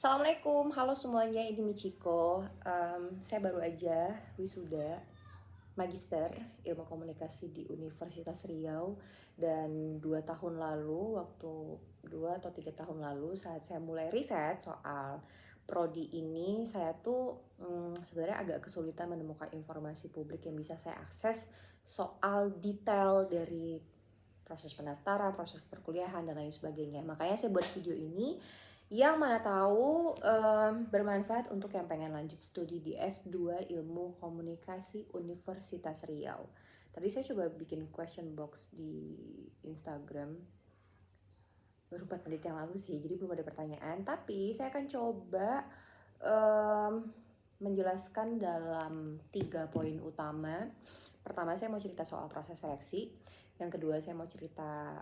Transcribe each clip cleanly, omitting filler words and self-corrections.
Assalamualaikum, halo semuanya, ini Michiko. Saya baru aja wisuda Magister Ilmu Komunikasi di Universitas Riau. Dan 2 tahun lalu, waktu 2 atau 3 tahun lalu saat saya mulai riset soal prodi ini, saya tuh sebenarnya agak kesulitan menemukan informasi publik yang bisa saya akses soal detail dari proses pendaftaran, proses perkuliahan, dan lain sebagainya. Makanya saya buat video ini yang mana tahu bermanfaat untuk yang pengen lanjut studi di S2 Ilmu Komunikasi Universitas Riau. Tadi saya coba bikin question box di Instagram baru 4 menit yang lalu sih, jadi belum ada pertanyaan. Tapi saya akan coba menjelaskan dalam 3 poin utama. Pertama, saya mau cerita soal proses seleksi. Yang kedua, saya mau cerita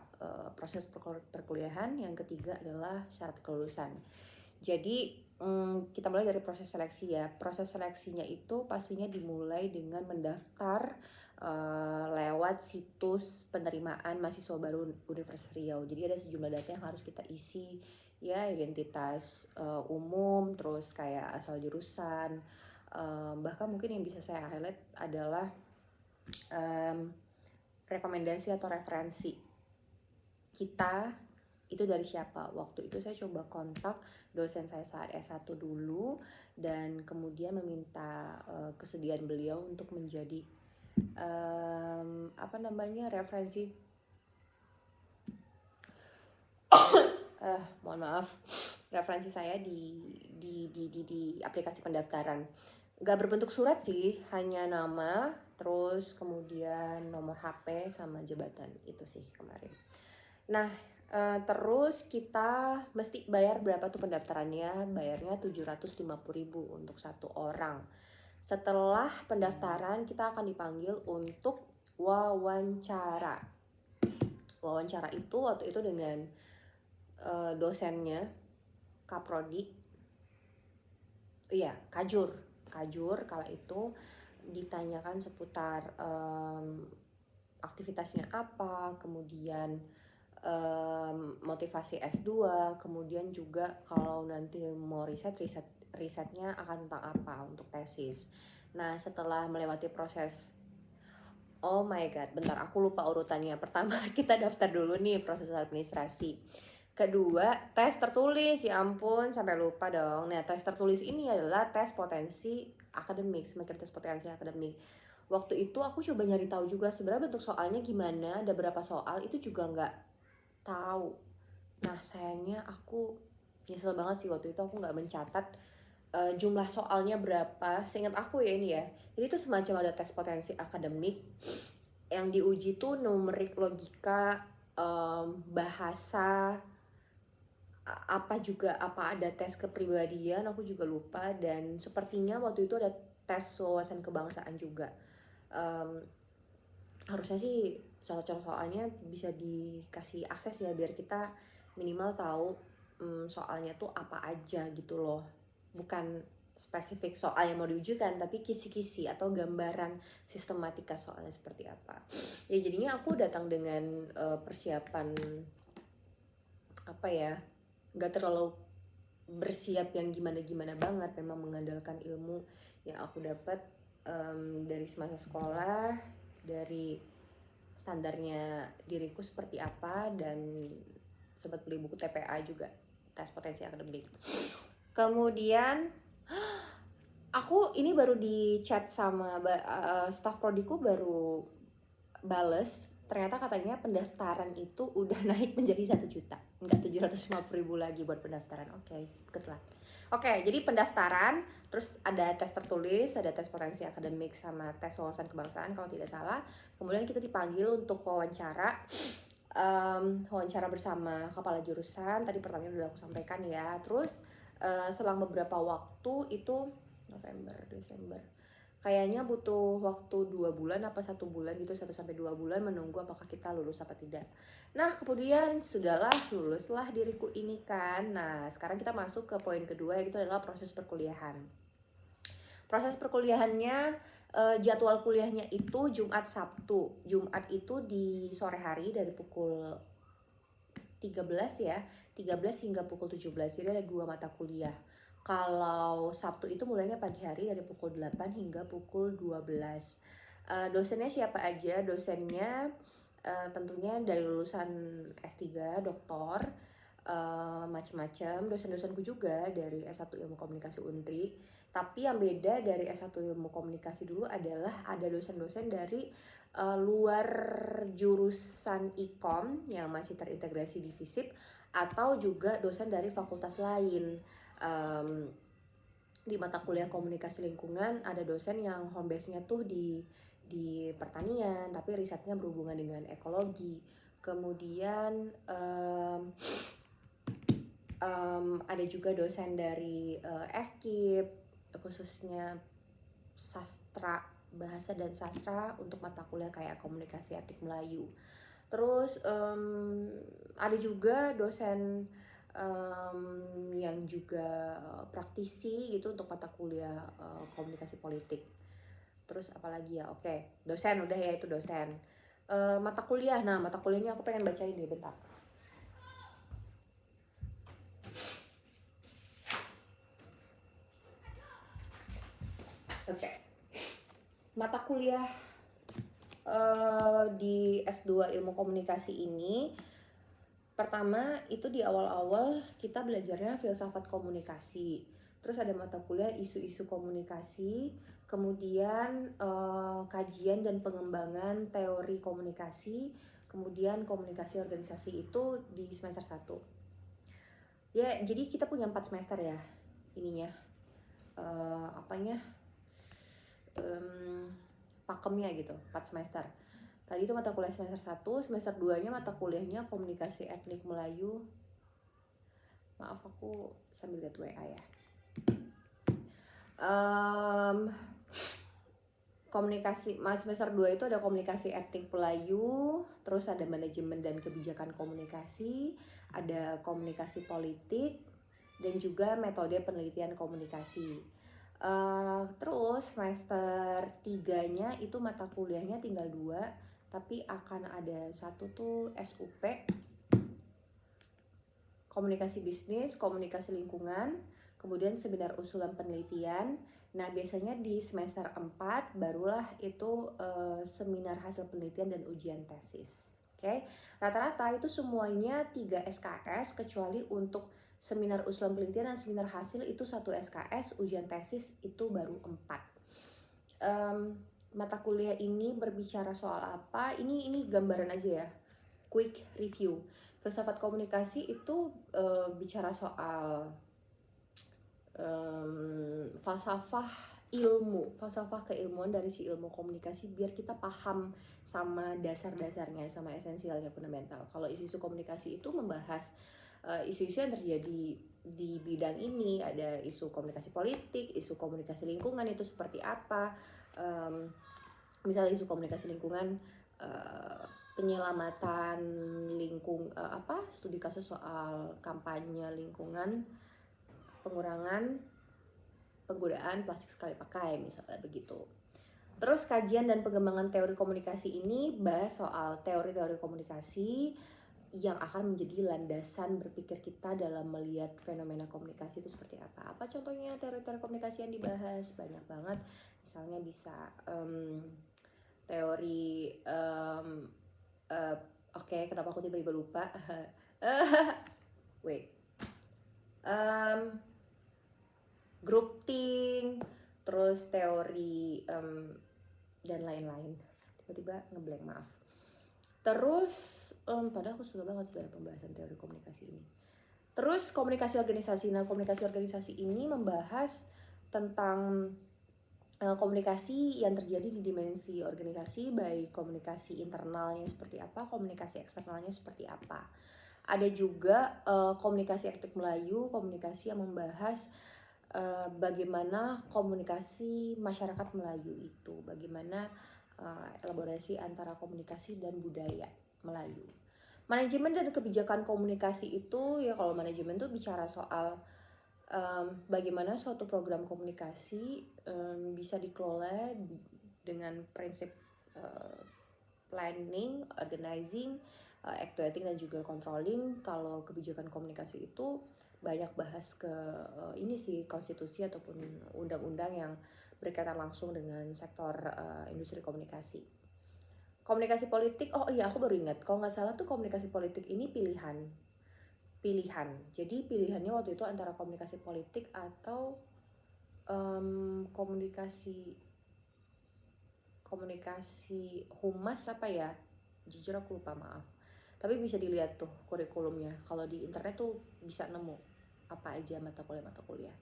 proses perkuliahan. Yang ketiga adalah syarat kelulusan. Jadi kita mulai dari proses seleksi ya. Proses seleksinya itu pastinya dimulai dengan mendaftar lewat situs penerimaan mahasiswa baru Universitas Riau. Jadi ada sejumlah data yang harus kita isi ya, identitas umum, terus kayak asal jurusan, bahkan mungkin yang bisa saya highlight adalah rekomendasi atau referensi kita itu dari siapa. Waktu itu saya coba kontak dosen saya saat S1 dulu dan kemudian meminta kesediaan beliau untuk menjadi referensi. Mohon maaf, referensi saya di aplikasi pendaftaran. Gak berbentuk surat sih, hanya nama, terus kemudian nomor HP sama jabatan, itu sih kemarin. Nah, terus kita mesti bayar berapa tuh pendaftarannya? Bayarnya 750.000 untuk 1 orang. Setelah pendaftaran kita akan dipanggil untuk wawancara. Wawancara itu waktu itu dengan dosennya Kaprodi, iya Kajur kala itu, ditanyakan seputar aktivitasnya apa, kemudian motivasi S2, kemudian juga kalau nanti mau risetnya akan tentang apa untuk tesis. Nah, setelah melewati proses, oh my god, bentar aku lupa urutannya. Pertama kita daftar dulu nih, proses administrasi. Kedua, tes tertulis, ya ampun sampai lupa dong. Nah, tes tertulis ini adalah tes potensi akademik, semacam tes potensi akademik. Waktu itu aku coba nyari tahu juga sebenarnya bentuk soalnya gimana, ada berapa soal, itu juga nggak tahu. Nah, sayangnya aku nyesel banget sih waktu itu aku nggak mencatat jumlah soalnya berapa. Seingat aku ya ini ya, jadi itu semacam ada tes potensi akademik yang diuji tuh numerik, logika, bahasa, apa ada tes kepribadian, aku juga lupa. Dan sepertinya waktu itu ada tes wawasan kebangsaan juga. Harusnya sih contoh-contoh soalnya bisa dikasih akses ya, biar kita minimal tahu soalnya tuh apa aja gitu loh, bukan spesifik soal yang mau diujikan, tapi kisi-kisi atau gambaran sistematika soalnya seperti apa. Ya jadinya aku datang dengan persiapan apa ya, gak terlalu bersiap yang gimana-gimana banget, memang mengandalkan ilmu yang aku dapat dari semasa sekolah, dari standarnya diriku seperti apa, dan sempat beli buku TPA juga, tes potensi akademik. Kemudian aku ini baru di chat sama staff prodiku, baru bales, ternyata katanya pendaftaran itu udah naik menjadi 1 juta, enggak 750.000 lagi buat pendaftaran. Oke, good luck. Oke, jadi pendaftaran, terus ada tes tertulis, ada tes potensi akademik, sama tes wawasan kebangsaan kalau tidak salah. Kemudian kita dipanggil untuk wawancara, wawancara bersama kepala jurusan. Tadi pertanyaan udah aku sampaikan ya. Terus selang beberapa waktu, itu November, Desember, kayaknya butuh waktu 2 bulan apa 1 bulan gitu, 1-2 bulan menunggu apakah kita lulus apa tidak. Nah, kemudian sudahlah, luluslah diriku ini kan. Nah, sekarang kita masuk ke poin kedua, yaitu adalah proses perkuliahan. Proses perkuliahannya, jadwal kuliahnya itu Jumat Sabtu. Jumat itu di sore hari dari pukul 13 ya, 13 hingga pukul 17. Jadi ada 2 mata kuliah. Kalau Sabtu itu mulainya pagi hari dari pukul 8 hingga pukul 12. Dosennya siapa aja? Dosennya tentunya dari lulusan S3, doktor, macam-macam. Dosen-dosenku juga dari S1 Ilmu Komunikasi Undri. Tapi yang beda dari S1 Ilmu Komunikasi dulu adalah ada dosen-dosen dari luar jurusan Ikom yang masih terintegrasi di FISIP, atau juga dosen dari fakultas lain. Di mata kuliah komunikasi lingkungan ada dosen yang home base-nya tuh di pertanian tapi risetnya berhubungan dengan ekologi. Kemudian ada juga dosen dari FKIP khususnya sastra, bahasa dan sastra untuk mata kuliah kayak komunikasi etnik Melayu. Terus ada juga dosen yang juga praktisi gitu untuk mata kuliah komunikasi politik. Terus apalagi ya, oke, dosen udah ya, itu dosen. Mata kuliah, nah mata kuliahnya aku pengen bacain deh bentar. Oke. Mata kuliah di S2 Ilmu Komunikasi ini, pertama itu di awal-awal kita belajarnya filsafat komunikasi. Terus ada mata kuliah isu-isu komunikasi, kemudian kajian dan pengembangan teori komunikasi, kemudian komunikasi organisasi itu di semester 1. Ya, jadi kita punya 4 semester ya ininya. Pakemnya gitu, 4 semester. Tadi itu mata kuliah semester 1, semester 2-nya mata kuliahnya komunikasi etnik Melayu. Maaf aku sambil lihat WA ya. Komunikasi semester 2 itu ada komunikasi etnik Melayu, terus ada manajemen dan kebijakan komunikasi, ada komunikasi politik, dan juga metode penelitian komunikasi. Terus semester 3-nya itu mata kuliahnya tinggal 2, tapi akan ada satu tuh SUP, komunikasi bisnis, komunikasi lingkungan, kemudian seminar usulan penelitian. Nah biasanya di semester 4 barulah itu seminar hasil penelitian dan ujian tesis. Oke, rata-rata itu semuanya 3 SKS kecuali untuk seminar usulan penelitian dan seminar hasil itu 1 SKS, ujian tesis itu baru 4. Mata kuliah ini berbicara soal apa? Ini gambaran aja ya, quick review. Filsafat komunikasi itu bicara soal falsafah keilmuan dari si ilmu komunikasi biar kita paham sama dasar-dasarnya, sama esensialnya, fundamental. Kalau isu-isu komunikasi itu membahas isu-isu yang terjadi di bidang ini. Ada isu komunikasi politik, isu komunikasi lingkungan itu seperti apa. Misalnya isu komunikasi lingkungan, penyelamatan studi kasus soal kampanye lingkungan, pengurangan penggunaan plastik sekali pakai, misalnya begitu. Terus kajian dan pengembangan teori komunikasi ini bahas soal teori-teori komunikasi yang akan menjadi landasan berpikir kita dalam melihat fenomena komunikasi itu seperti apa. Apa contohnya teori-teori komunikasi yang dibahas? Banyak banget. Misalnya bisa teori kenapa aku tiba-tiba lupa? Grouping, terus teori dan lain-lain. Tiba-tiba ngeblank, maaf. Terus padahal aku suka banget sebenarnya pembahasan teori komunikasi ini. Terus komunikasi organisasi. Nah, komunikasi organisasi ini membahas tentang komunikasi yang terjadi di dimensi organisasi, baik komunikasi internalnya seperti apa, komunikasi eksternalnya seperti apa. Ada juga komunikasi etnik Melayu, komunikasi yang membahas bagaimana komunikasi masyarakat Melayu itu, bagaimana elaborasi antara komunikasi dan budaya Melayu. Manajemen dan kebijakan komunikasi itu ya, kalau manajemen tuh bicara soal bagaimana suatu program komunikasi bisa dikelola dengan prinsip planning, organizing, actuating dan juga controlling. Kalau kebijakan komunikasi itu banyak bahas ke ini sih, konstitusi ataupun undang-undang yang berkaitan langsung dengan sektor industri komunikasi. Komunikasi politik, oh iya aku baru ingat, kalau nggak salah tuh komunikasi politik ini pilihan. Jadi pilihannya waktu itu antara komunikasi politik atau komunikasi humas apa ya, jujur aku lupa, maaf. Tapi bisa dilihat tuh kurikulumnya, kalau di internet tuh bisa nemu apa aja mata kuliah.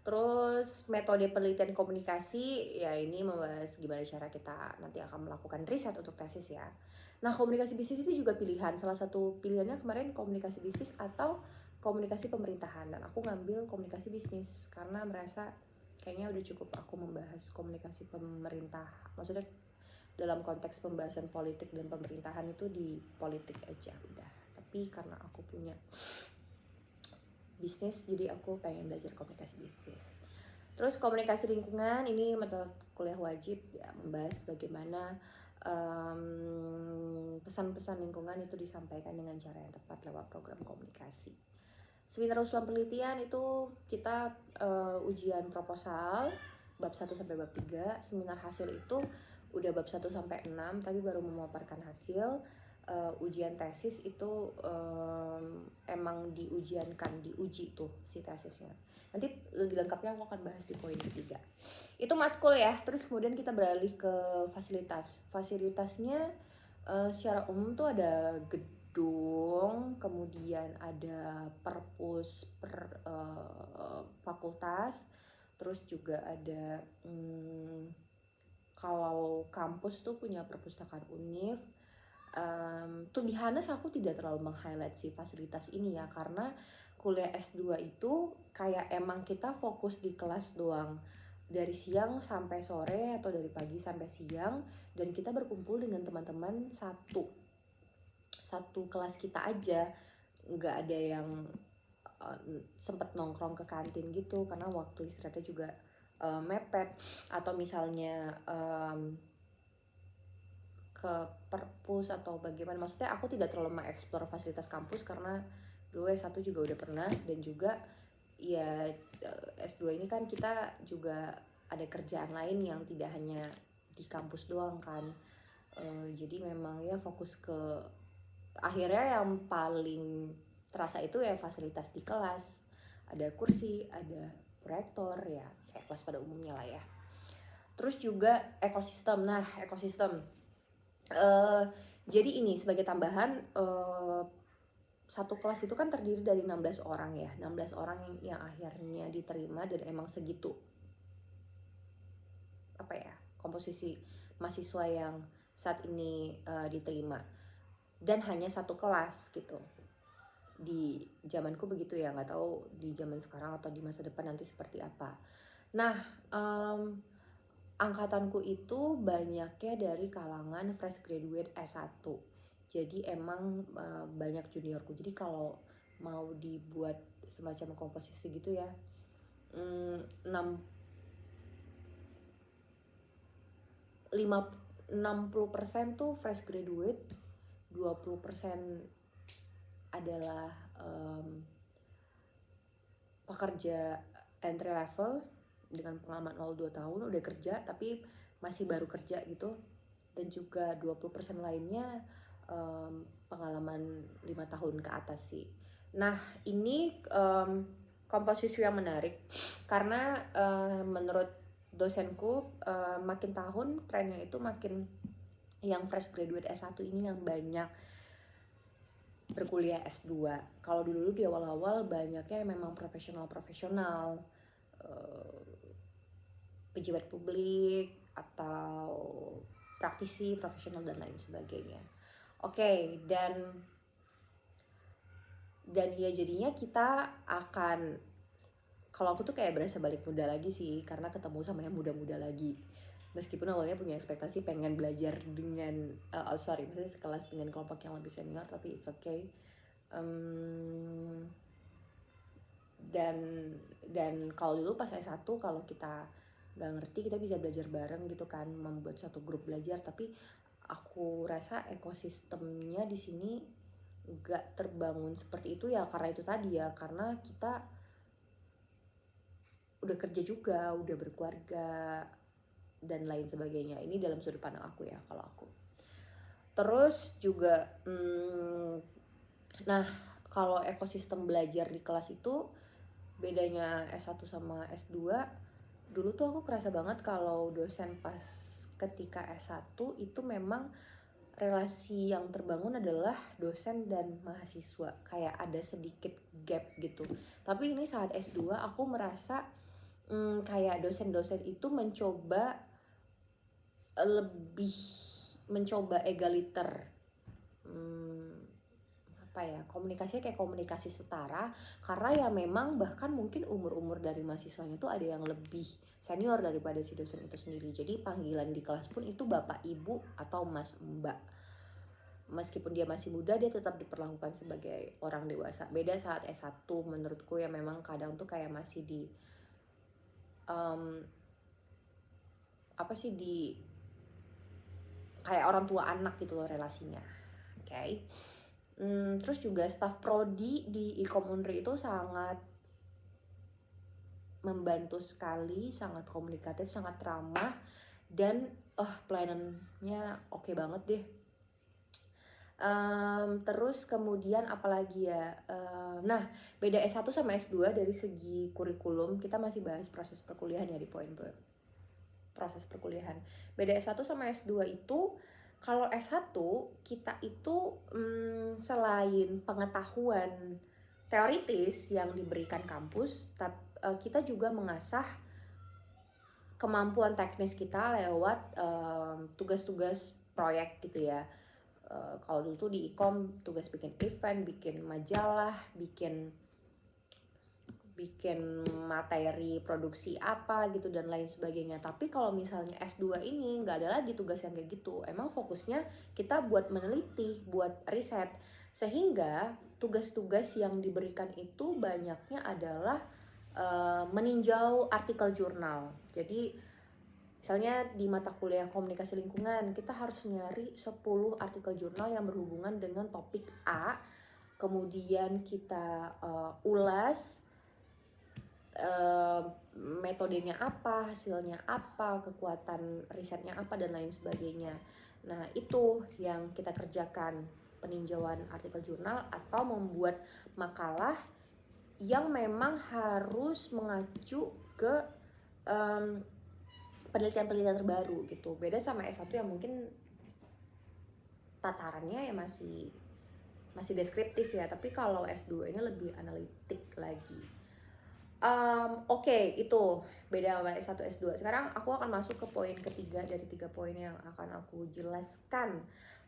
Terus metode penelitian komunikasi, ya ini membahas gimana cara kita nanti akan melakukan riset untuk tesis ya. Nah, komunikasi bisnis itu juga pilihan. Salah satu pilihannya kemarin komunikasi bisnis atau komunikasi pemerintahan. Dan aku ngambil komunikasi bisnis karena merasa kayaknya udah cukup aku membahas komunikasi pemerintah. Maksudnya dalam konteks pembahasan politik dan pemerintahan itu di politik aja udah. Tapi karena aku punya bisnis, jadi aku pengen belajar komunikasi bisnis. Terus komunikasi lingkungan, ini mata kuliah wajib ya, membahas bagaimana pesan-pesan lingkungan itu disampaikan dengan cara yang tepat lewat program komunikasi. Seminar usulan penelitian itu kita ujian proposal bab 1 sampai bab 3. Seminar hasil itu udah bab 1 sampai 6 tapi baru memaparkan hasil. Ujian tesis itu emang diuji tuh si tesisnya. Nanti lebih lengkapnya aku akan bahas di poin ketiga. Itu matkul ya. Terus kemudian kita beralih ke fasilitas. Fasilitasnya secara umum tuh ada gedung, kemudian ada perpus per fakultas, terus juga ada kalau kampus tuh punya perpustakaan univ. To be honest, aku tidak terlalu meng-highlight si fasilitas ini ya, karena kuliah S2 itu kayak emang kita fokus di kelas doang, dari siang sampai sore atau dari pagi sampai siang, dan kita berkumpul dengan teman-teman satu kelas kita aja, nggak ada yang sempet nongkrong ke kantin gitu karena waktu istirahatnya juga mepet, atau misalnya ke perpus atau bagaimana. Maksudnya aku tidak terlalu mengeksplor fasilitas kampus karena dulu S1 juga udah pernah, dan juga ya S2 ini kan kita juga ada kerjaan lain yang tidak hanya di kampus doang kan. Jadi memang ya fokus ke akhirnya yang paling terasa itu ya fasilitas di kelas, ada kursi, ada proyektor, ya kayak kelas pada umumnya lah ya. Terus juga ekosistem. Nah, ekosistem jadi ini sebagai tambahan, satu kelas itu kan terdiri dari 16 orang ya, 16 orang yang akhirnya diterima, dan emang segitu apa ya komposisi mahasiswa yang saat ini diterima, dan hanya satu kelas gitu. Di zamanku begitu ya, nggak tahu di zaman sekarang atau di masa depan nanti seperti apa. Nah, angkatanku itu banyaknya dari kalangan fresh graduate S1. Jadi emang banyak juniorku. Jadi kalau mau dibuat semacam komposisi gitu ya, 60% tuh fresh graduate, 20% adalah pekerja entry level dengan pengalaman 0-2 tahun udah kerja tapi masih baru kerja gitu, dan juga 20% lainnya pengalaman 5 tahun ke atas sih. Nah, ini komposisi yang menarik karena menurut dosenku makin tahun trennya itu makin yang fresh graduate S1 ini yang banyak berkuliah S2. Kalau dulu di awal-awal banyaknya memang profesional, pejabat publik atau praktisi profesional dan lain sebagainya. Oke, dan ya jadinya kita akan, kalau aku tuh kayak berasa balik muda lagi sih karena ketemu sama yang muda-muda lagi. Meskipun awalnya punya ekspektasi pengen belajar dengan maksudnya sekelas dengan kelompok yang lebih senior, tapi it's okay. Dan kalau dulu pas S1 kalau kita nggak ngerti kita bisa belajar bareng gitu kan, membuat satu grup belajar. Tapi aku rasa ekosistemnya di sini nggak terbangun seperti itu ya karena itu tadi ya, karena kita udah kerja juga, udah berkeluarga dan lain sebagainya. Ini dalam sudut pandang aku ya, kalau aku. Terus juga nah kalau ekosistem belajar di kelas itu bedanya S1 sama S2, dulu tuh aku kerasa banget kalau dosen pas ketika S1 itu memang relasi yang terbangun adalah dosen dan mahasiswa, kayak ada sedikit gap gitu. Tapi ini saat S2 aku merasa kayak dosen-dosen itu lebih mencoba egaliter, apa ya, komunikasinya kayak komunikasi setara, karena ya memang bahkan mungkin umur-umur dari mahasiswanya tuh ada yang lebih senior daripada si dosen itu sendiri. Jadi panggilan di kelas pun itu bapak, ibu, atau mas, mbak. Meskipun dia masih muda, dia tetap diperlakukan sebagai orang dewasa. Beda saat S1 menurutku ya, memang kadang tuh kayak masih di kayak orang tua anak gitu loh relasinya. Oke. Terus juga staff prodi di Ikom Unri itu sangat membantu sekali, sangat komunikatif, sangat ramah, dan pelayanannya oke banget deh. Terus kemudian apalagi ya, nah beda S1 sama S2 dari segi kurikulum. Kita masih bahas proses perkuliahan ya, di poin proses perkuliahan. Beda S1 sama S2 itu, kalau S1 kita itu selain pengetahuan teoritis yang diberikan kampus, kita juga mengasah kemampuan teknis kita lewat tugas-tugas proyek gitu ya. Kalau dulu tuh di Ikom tugas bikin event, bikin majalah, bikin materi produksi apa gitu dan lain sebagainya. Tapi kalau misalnya S2 ini nggak ada lagi tugas yang kayak gitu. Emang fokusnya kita buat meneliti, buat riset. Sehingga tugas-tugas yang diberikan itu banyaknya adalah meninjau artikel jurnal. Jadi misalnya di mata kuliah komunikasi lingkungan, kita harus nyari 10 artikel jurnal yang berhubungan dengan topik A. Kemudian kita ulas metodenya apa, hasilnya apa, kekuatan risetnya apa, dan lain sebagainya. Nah itu yang kita kerjakan, peninjauan artikel jurnal atau membuat makalah yang memang harus mengacu ke penelitian-penelitian terbaru gitu. Beda sama S1 yang mungkin tatarannya ya masih deskriptif ya, tapi kalau S2 ini lebih analitik lagi. Oke, itu beda sama S1 S2. Sekarang aku akan masuk ke poin ketiga dari 3 poin yang akan aku jelaskan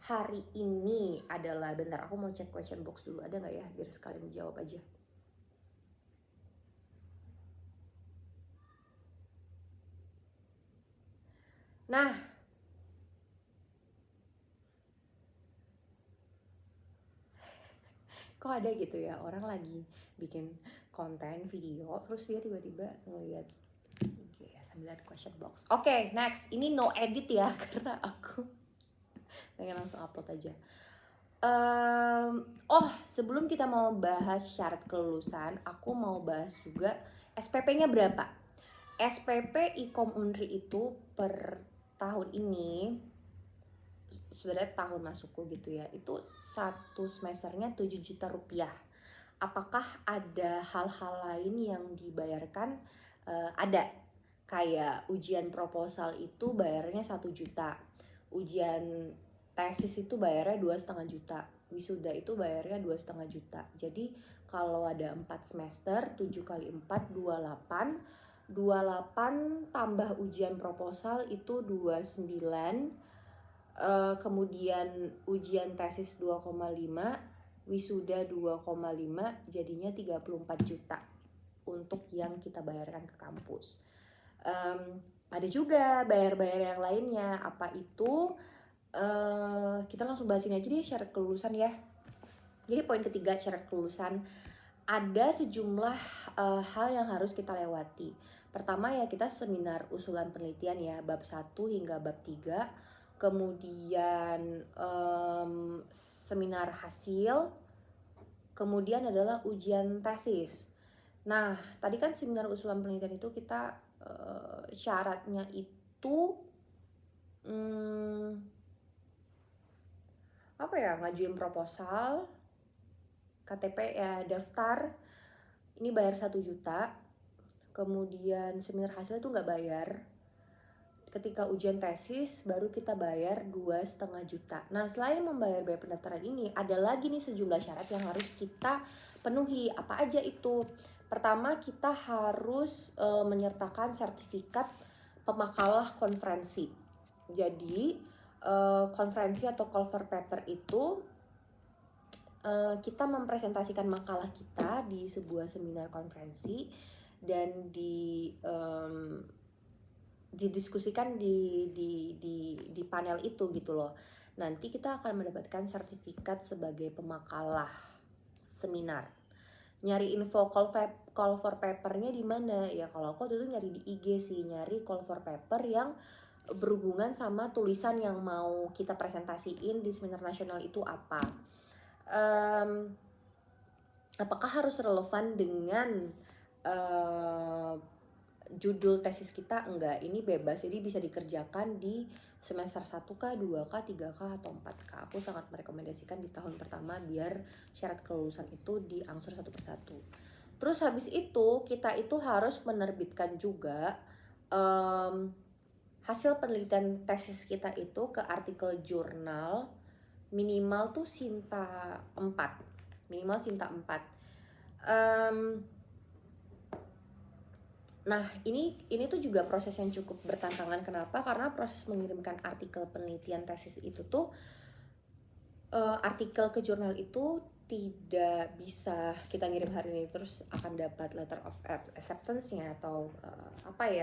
hari ini adalah, bentar aku mau cek question box dulu, ada nggak ya, biar sekalian jawab aja. Nah, kok ada gitu ya orang lagi bikin konten video terus dia tiba-tiba ngeliat ya, sambil lihat question box. Oke, next. Ini no edit ya karena aku pengen langsung upload aja. Sebelum kita mau bahas syarat kelulusan, aku mau bahas juga SPP-nya berapa. SPP Ikom Unri itu per tahun ini, sebenarnya tahun masukku gitu ya, itu satu semesternya 7 juta rupiah. Apakah ada hal-hal lain yang dibayarkan? Ada. Kayak ujian proposal itu bayarnya 1 juta, ujian tesis itu bayarnya 2,5 juta, wisuda itu bayarnya 2,5 juta. Jadi kalau ada 4 semester, 7 kali 4 28, 28 tambah ujian proposal itu 29, kemudian ujian tesis 2,5, wisuda 2,5, jadinya 34 juta untuk yang kita bayarkan ke kampus. Ada juga bayar-bayar yang lainnya. Apa itu? Kita langsung bahasin aja deh syarat kelulusan ya. Jadi poin ketiga, syarat kelulusan. Ada sejumlah hal yang harus kita lewati. Pertama ya, kita seminar usulan penelitian ya, bab 1 hingga bab 3. Kemudian seminar hasil, kemudian adalah ujian tesis. Nah, tadi kan seminar usulan penelitian itu kita syaratnya itu apa ya, ngajuin proposal, KTP ya daftar, ini bayar 1 juta, kemudian seminar hasilnya tuh nggak bayar. Ketika ujian tesis baru kita bayar 2,5 juta. Nah, selain membayar biaya pendaftaran ini, ada lagi nih sejumlah syarat yang harus kita penuhi. Apa aja itu? Pertama, kita harus menyertakan sertifikat pemakalah konferensi. Jadi konferensi atau cover paper itu kita mempresentasikan makalah kita di sebuah seminar konferensi dan didiskusikan di panel itu gitu loh. Nanti kita akan mendapatkan sertifikat sebagai pemakalah seminar. Nyari info call for papernya di mana? Ya kalau aku waktu itu nyari di IG sih, nyari call for paper yang berhubungan sama tulisan yang mau kita presentasiin di seminar nasional itu apa. Apakah harus relevan dengan judul tesis kita? Enggak, ini bebas, jadi bisa dikerjakan di semester 1K, 2K, 3K, atau 4K. Aku sangat merekomendasikan di tahun pertama biar syarat kelulusan itu diangsur satu persatu. Terus habis itu kita itu harus menerbitkan juga hasil penelitian tesis kita itu ke artikel jurnal minimal tuh Sinta 4. Minimal Sinta 4. Nah, ini tuh juga proses yang cukup bertantangan. Kenapa? Karena proses mengirimkan artikel penelitian tesis itu tuh artikel ke jurnal itu tidak bisa kita ngirim hari ini terus akan dapat letter of acceptance-nya atau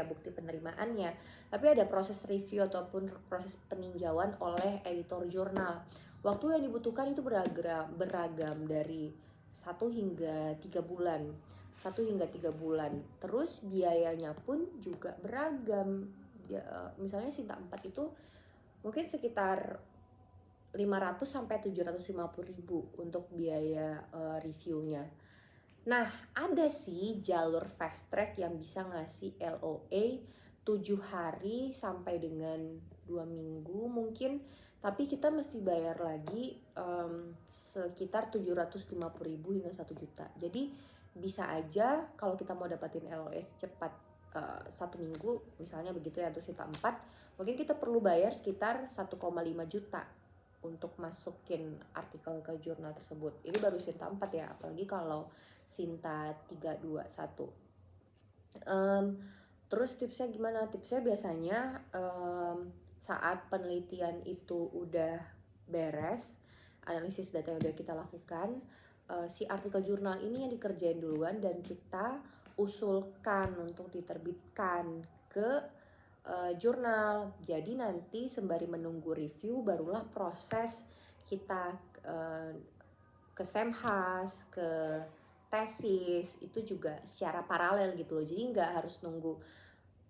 bukti penerimaannya. Tapi ada proses review ataupun proses peninjauan oleh editor jurnal. Waktu yang dibutuhkan itu beragam dari 1 hingga 3 bulan. 1 hingga 3 bulan. Terus biayanya pun juga beragam. Misalnya Sinta 4 itu mungkin sekitar 500 sampai 750 ribu untuk biaya reviewnya. Nah, ada sih jalur fast track yang bisa ngasih LOA 7 hari sampai dengan 2 minggu mungkin. Tapi kita mesti bayar lagi sekitar 750 ribu hingga 1 juta. Jadi bisa aja kalau kita mau dapatin LOA cepat 1 minggu misalnya begitu ya, untuk Sinta 4 mungkin kita perlu bayar sekitar 1,5 juta untuk masukin artikel ke jurnal tersebut. Ini baru Sinta 4 ya, apalagi kalau Sinta 3, 2, 1. Terus tipsnya gimana? Tipsnya biasanya saat penelitian itu udah beres, analisis data yang udah kita lakukan, si artikel jurnal ini yang dikerjain duluan dan kita usulkan untuk diterbitkan ke jurnal. Jadi nanti sembari menunggu review barulah proses kita ke Semhas, ke tesis itu juga secara paralel gitu loh. Jadi nggak harus nunggu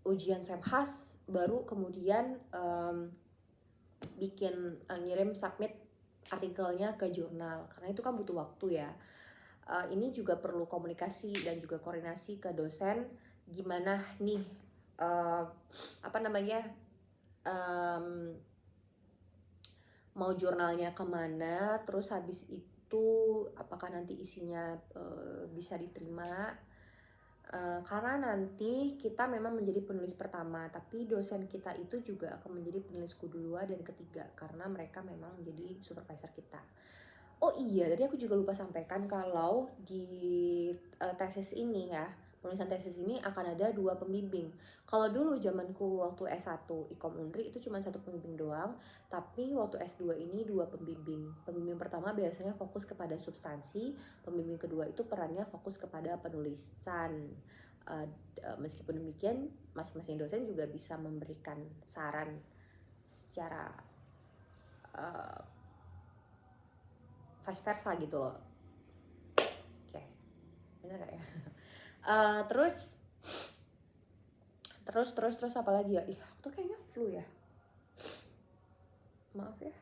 ujian Semhas baru kemudian ngirim submit artikelnya ke jurnal, karena itu kan butuh waktu ya. Ini juga perlu komunikasi dan juga koordinasi ke dosen gimana nih mau jurnalnya kemana, terus habis itu apakah nanti isinya bisa diterima. Karena nanti kita memang menjadi penulis pertama, tapi dosen kita itu juga akan menjadi penulis kedua dan ketiga karena mereka memang menjadi supervisor kita. Oh iya, tadi aku juga lupa sampaikan kalau di tesis ini ya, penulisan tesis ini akan ada 2 pembimbing. Kalau dulu zamanku waktu S1 Ikom Unri itu cuma 1 pembimbing doang, tapi waktu S2 ini 2 pembimbing. Pembimbing pertama biasanya fokus kepada substansi, pembimbing kedua itu perannya fokus kepada penulisan. Meskipun demikian, masing-masing dosen juga bisa memberikan saran secara vice versa gitu loh. Oke, bener gak ya? Terus apa lagi ya? Aku tuh kayaknya flu ya. Maaf ya.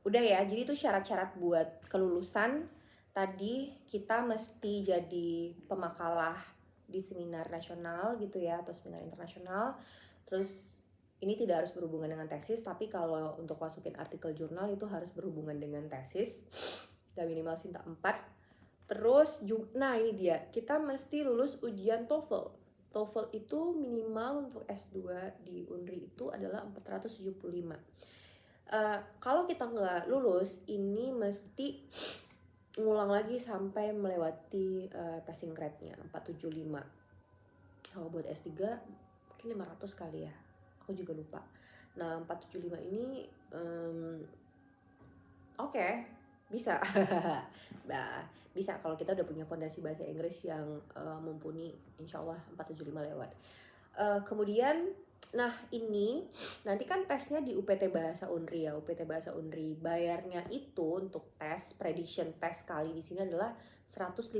Udah ya, jadi itu syarat-syarat buat kelulusan. Tadi kita mesti jadi pemakalah di seminar nasional gitu ya, atau seminar internasional. Terus ini tidak harus berhubungan dengan tesis, tapi kalau untuk masukin artikel jurnal itu harus berhubungan dengan tesis. Dan minimal Sinta 4. Terus juga, nah ini dia, kita mesti lulus ujian TOEFL. TOEFL itu minimal untuk S2 di UNRI itu adalah 475. Kalau kita nggak lulus, ini mesti ngulang lagi sampai melewati passing grade-nya 475. Kalau buat S3 mungkin 500 kali ya, aku juga lupa. Nah 475 ini oke, bisa. Nah, bisa kalau kita udah punya fondasi bahasa Inggris yang mumpuni, insya Allah 475 lewat. Kemudian, nah ini nanti kan tesnya di UPT Bahasa Unri ya, UPT Bahasa Unri. Bayarnya itu untuk tes, prediction test kali di sini adalah 150.000.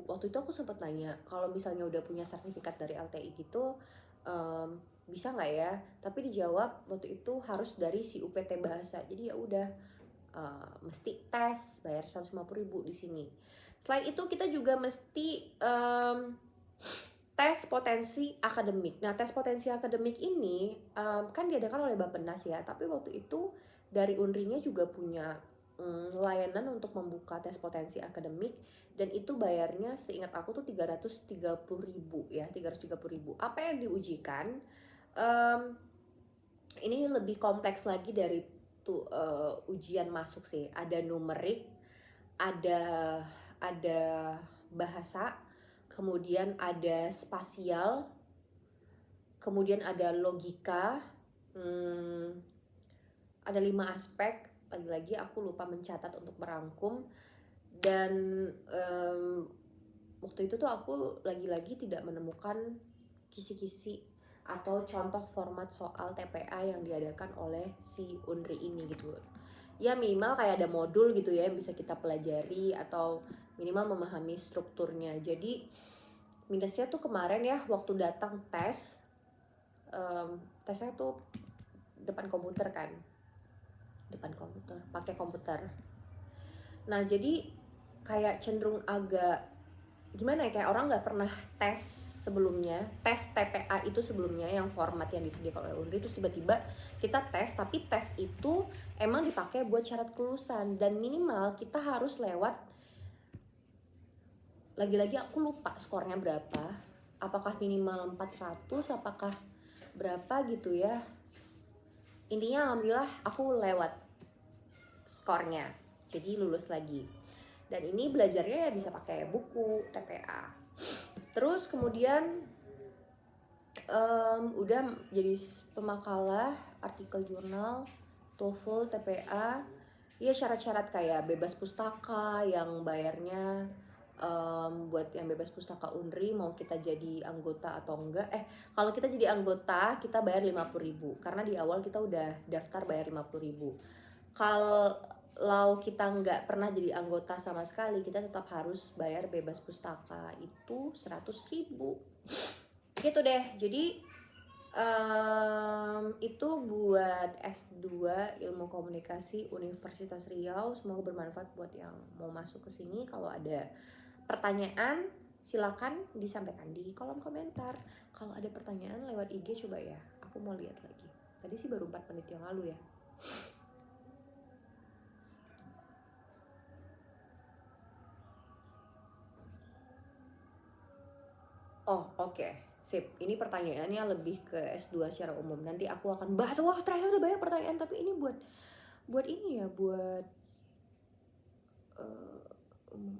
Waktu itu aku sempat nanya, kalau misalnya udah punya sertifikat dari LTI gitu, bisa nggak ya? Tapi dijawab waktu itu harus dari si UPT Bahasa. Jadi ya udah, mesti tes, bayar 150.000 di sini. Selain itu kita juga mesti tes potensi akademik. Nah, tes potensi akademik ini kan diadakan oleh Bappenas ya, tapi waktu itu dari Unri-nya juga punya layanan untuk membuka tes potensi akademik, dan itu bayarnya seingat aku tuh 330.000 ya, 330.000. Apa yang diujikan? Ini lebih kompleks lagi dari tuh ujian masuk sih. Ada numerik, ada bahasa, kemudian ada spasial, kemudian ada logika, ada 5 aspek. Lagi-lagi aku lupa mencatat untuk merangkum. Dan waktu itu tuh aku lagi-lagi tidak menemukan kisi-kisi atau contoh format soal TPA yang diadakan oleh si Unri ini gitu. Ya minimal kayak ada modul gitu ya yang bisa kita pelajari, atau minimal memahami strukturnya. Jadi minusnya tuh kemarin ya, waktu datang tes, tesnya tuh depan komputer kan, pakai komputer. Nah jadi kayak cenderung agak gimana ya, kayak orang nggak pernah tes sebelumnya, tes TPA itu sebelumnya yang format yang disediakan oleh Unri, terus tiba-tiba kita tes, tapi tes itu emang dipakai buat syarat kelulusan dan minimal kita harus lewat, lagi-lagi aku lupa skornya berapa, apakah minimal 400, apakah berapa gitu ya. Intinya alhamdulillah aku lewat skornya, jadi lulus lagi. Dan ini belajarnya ya bisa pakai buku TPA. Terus kemudian udah jadi pemakalah, artikel jurnal, TOEFL, TPA. Ya syarat-syarat kayak bebas pustaka yang bayarnya, buat yang bebas pustaka Unri mau kita jadi anggota atau enggak. Kalau kita jadi anggota kita bayar 50.000 karena di awal kita udah daftar bayar 50.000. Kalau kita nggak pernah jadi anggota sama sekali, kita tetap harus bayar bebas pustaka itu 100.000 gitu deh. Jadi itu buat S2 Ilmu Komunikasi Universitas Riau. Semoga bermanfaat buat yang mau masuk ke sini. Kalau ada pertanyaan silakan disampaikan di kolom komentar. Kalau ada pertanyaan lewat IG coba ya, aku mau lihat lagi. Tadi sih baru 4 menit yang lalu ya. Oh oke. Sip, ini pertanyaannya lebih ke S2 secara umum. Nanti aku akan bahas. Wah ternyata udah banyak pertanyaan, tapi ini buat ini ya, buat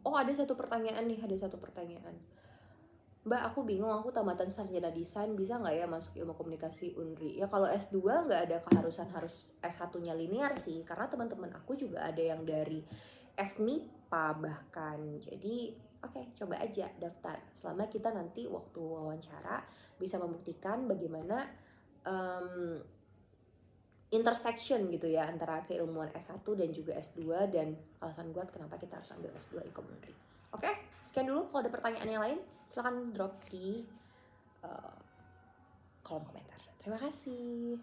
oh ada satu pertanyaan. Mbak, aku bingung, aku tamatan sarjana desain, bisa nggak ya masuk ilmu komunikasi Unri? Ya kalau S2 nggak ada keharusan harus S1-nya linear sih, karena teman-teman aku juga ada yang dari FMIPA bahkan. Jadi oke, coba aja daftar. Selama kita nanti waktu wawancara bisa membuktikan bagaimana intersection gitu ya antara keilmuan S1 dan juga S2, dan alasan kuat kenapa kita harus ambil S2 Ikom Unri. Oke, sekian dulu. Kalau ada pertanyaan yang lain silahkan drop di kolom komentar. Terima kasih.